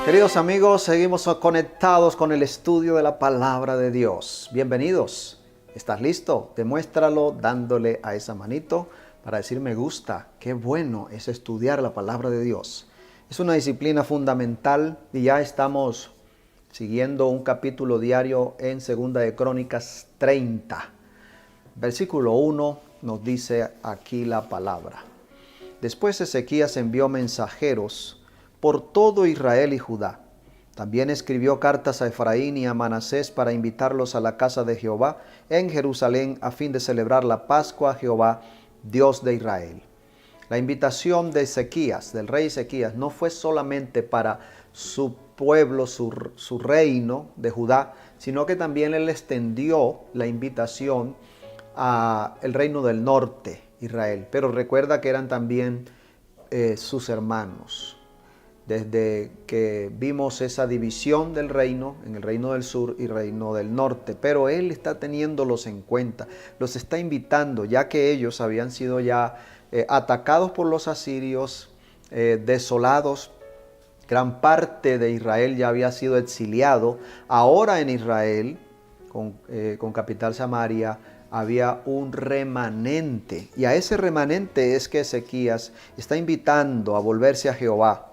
Queridos amigos, seguimos conectados con el estudio de la palabra de Dios. Bienvenidos. ¿Estás listo? Demuéstralo dándole a esa manito para decir me gusta. Qué bueno es estudiar la palabra de Dios. Es una disciplina fundamental y ya estamos siguiendo un capítulo diario en 2 de Crónicas 30. Versículo 1 nos dice aquí la palabra. Después Ezequías envió mensajeros por todo Israel y Judá. También escribió cartas a Efraín y a Manasés para invitarlos a la casa de Jehová en Jerusalén a fin de celebrar la Pascua a Jehová, Dios de Israel. La invitación de Ezequías, del rey Ezequías, no fue solamente para su pueblo, su reino de Judá, sino que también él extendió la invitación al reino del norte, Israel. Pero recuerda que eran también sus hermanos. Desde que vimos esa división del reino, en el reino del sur y reino del norte. Pero él está teniéndolos en cuenta, los está invitando, ya que ellos habían sido ya atacados por los asirios, desolados. Gran parte de Israel ya había sido exiliado. Ahora en Israel, con capital Samaria, había un remanente. Y a ese remanente es que Ezequías está invitando a volverse a Jehová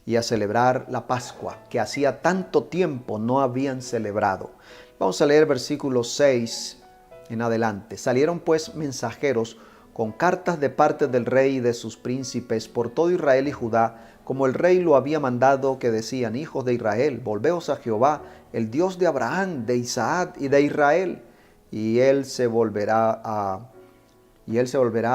y a celebrar la Pascua, que hacía tanto tiempo no habían celebrado. Vamos a leer versículo 6 en adelante. Salieron pues mensajeros con cartas de parte del rey y de sus príncipes por todo Israel y Judá, como el rey lo había mandado, que decían: hijos de Israel, volveos a Jehová, el Dios de Abraham, de Isaac y de Israel, y él se volverá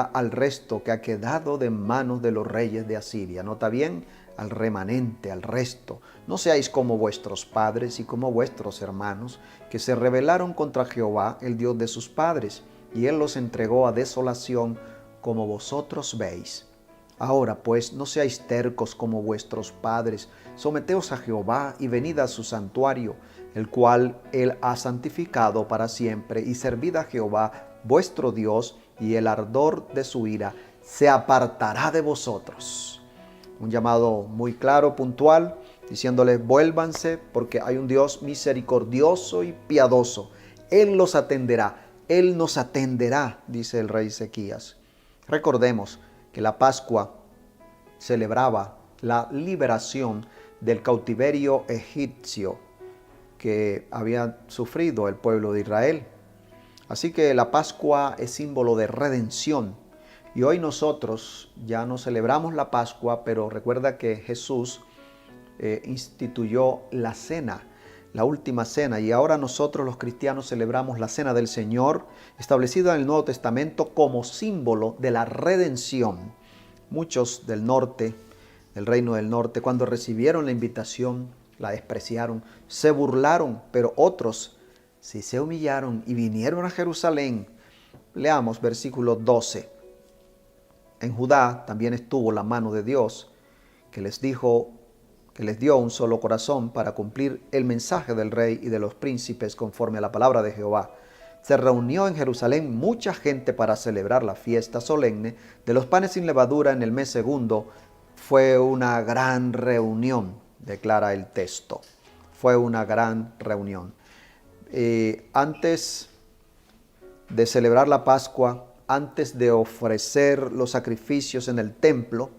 al resto que ha quedado de manos de los reyes de Asiria. Nota bien, al remanente, al resto. No seáis como vuestros padres y como vuestros hermanos, que se rebelaron contra Jehová, el Dios de sus padres, y él los entregó a desolación, como vosotros veis. Ahora pues, no seáis tercos como vuestros padres, someteos a Jehová y venid a su santuario, el cual él ha santificado para siempre, y servid a Jehová vuestro Dios, y el ardor de su ira se apartará de vosotros. Un llamado muy claro, puntual, diciéndoles: vuélvanse, porque hay un Dios misericordioso y piadoso. Él los atenderá, Él nos atenderá, dice el rey Ezequías. Recordemos que la Pascua celebraba la liberación del cautiverio egipcio que había sufrido el pueblo de Israel. Así que la Pascua es símbolo de redención. Y hoy nosotros ya no celebramos la Pascua, pero recuerda que Jesús instituyó la cena, la última cena. Y ahora nosotros los cristianos celebramos la cena del Señor, establecida en el Nuevo Testamento como símbolo de la redención. Muchos del norte, del reino del norte, cuando recibieron la invitación, la despreciaron, se burlaron, pero otros sí se humillaron y vinieron a Jerusalén. Leamos versículo 12. En Judá también estuvo la mano de Dios, que les dio un solo corazón para cumplir el mensaje del rey y de los príncipes conforme a la palabra de Jehová. Se reunió en Jerusalén mucha gente para celebrar la fiesta solemne de los panes sin levadura en el mes segundo. Fue una gran reunión, declara el texto. Fue una gran reunión. Antes de celebrar la Pascua, antes de ofrecer los sacrificios en el templo,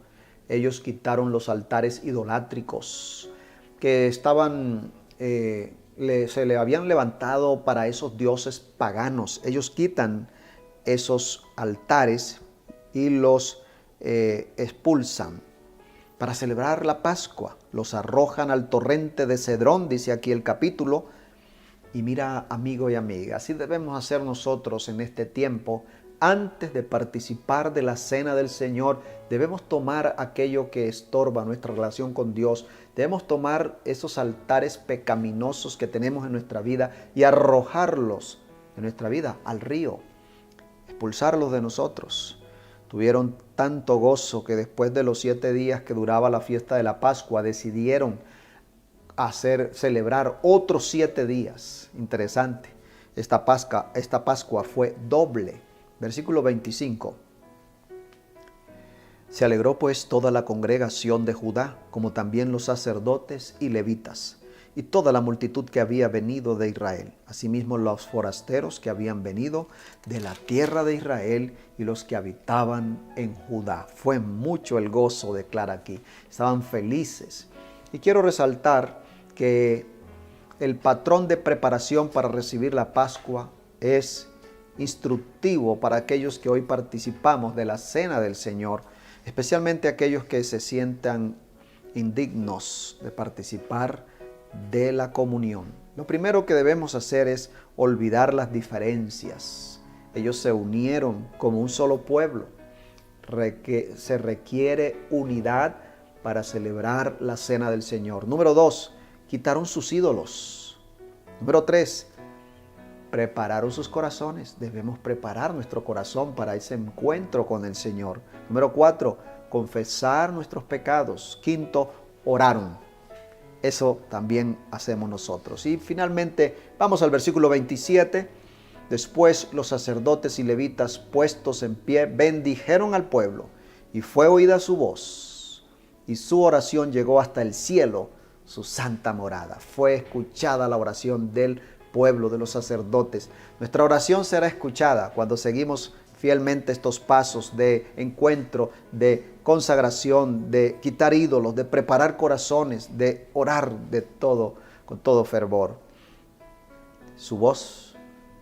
ellos quitaron los altares idolátricos que estaban, se le habían levantado para esos dioses paganos. Ellos quitan esos altares y los expulsan para celebrar la Pascua. Los arrojan al torrente de Cedrón, dice aquí el capítulo. Y mira, amigo y amiga, así debemos hacer nosotros en este tiempo. Antes de participar de la cena del Señor, debemos tomar aquello que estorba nuestra relación con Dios. Debemos tomar esos altares pecaminosos que tenemos en nuestra vida y arrojarlos en nuestra vida al río, expulsarlos de nosotros. Tuvieron tanto gozo que después de los 7 días que duraba la fiesta de la Pascua, decidieron celebrar otros 7 días. Interesante. Esta Pascua fue doble. Versículo 25. Se alegró pues toda la congregación de Judá, como también los sacerdotes y levitas, y toda la multitud que había venido de Israel, asimismo los forasteros que habían venido de la tierra de Israel y los que habitaban en Judá. Fue mucho el gozo, declara aquí. Estaban felices. Y quiero resaltar que el patrón de preparación para recibir la Pascua es instructivo para aquellos que hoy participamos de la Cena del Señor, especialmente aquellos que se sientan indignos de participar de la comunión. Lo primero que debemos hacer es olvidar las diferencias. Ellos se unieron como un solo pueblo. Se requiere unidad para celebrar la Cena del Señor. Número 2, quitaron sus ídolos. Número 3, prepararon sus corazones. Debemos preparar nuestro corazón para ese encuentro con el Señor. Número 4, confesar nuestros pecados. 5, oraron. Eso también hacemos nosotros. Y finalmente, vamos al versículo 27. Después los sacerdotes y levitas puestos en pie bendijeron al pueblo y fue oída su voz y su oración llegó hasta el cielo, su santa morada. Fue escuchada la oración del pueblo, de los sacerdotes. Nuestra oración será escuchada cuando seguimos fielmente estos pasos de encuentro, de consagración, de quitar ídolos, de preparar corazones, de orar con todo fervor. Su voz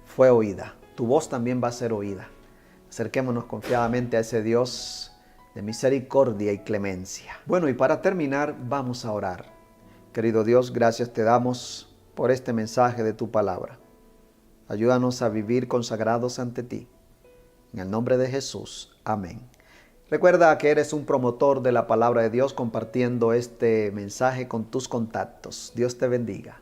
fue oída. Tu voz también va a ser oída. Acerquémonos confiadamente a ese Dios de misericordia y clemencia. Bueno, y para terminar, vamos a orar. Querido Dios, gracias te damos por este mensaje de tu palabra. Ayúdanos a vivir consagrados ante ti. En el nombre de Jesús. Amén. Recuerda que eres un promotor de la palabra de Dios compartiendo este mensaje con tus contactos. Dios te bendiga.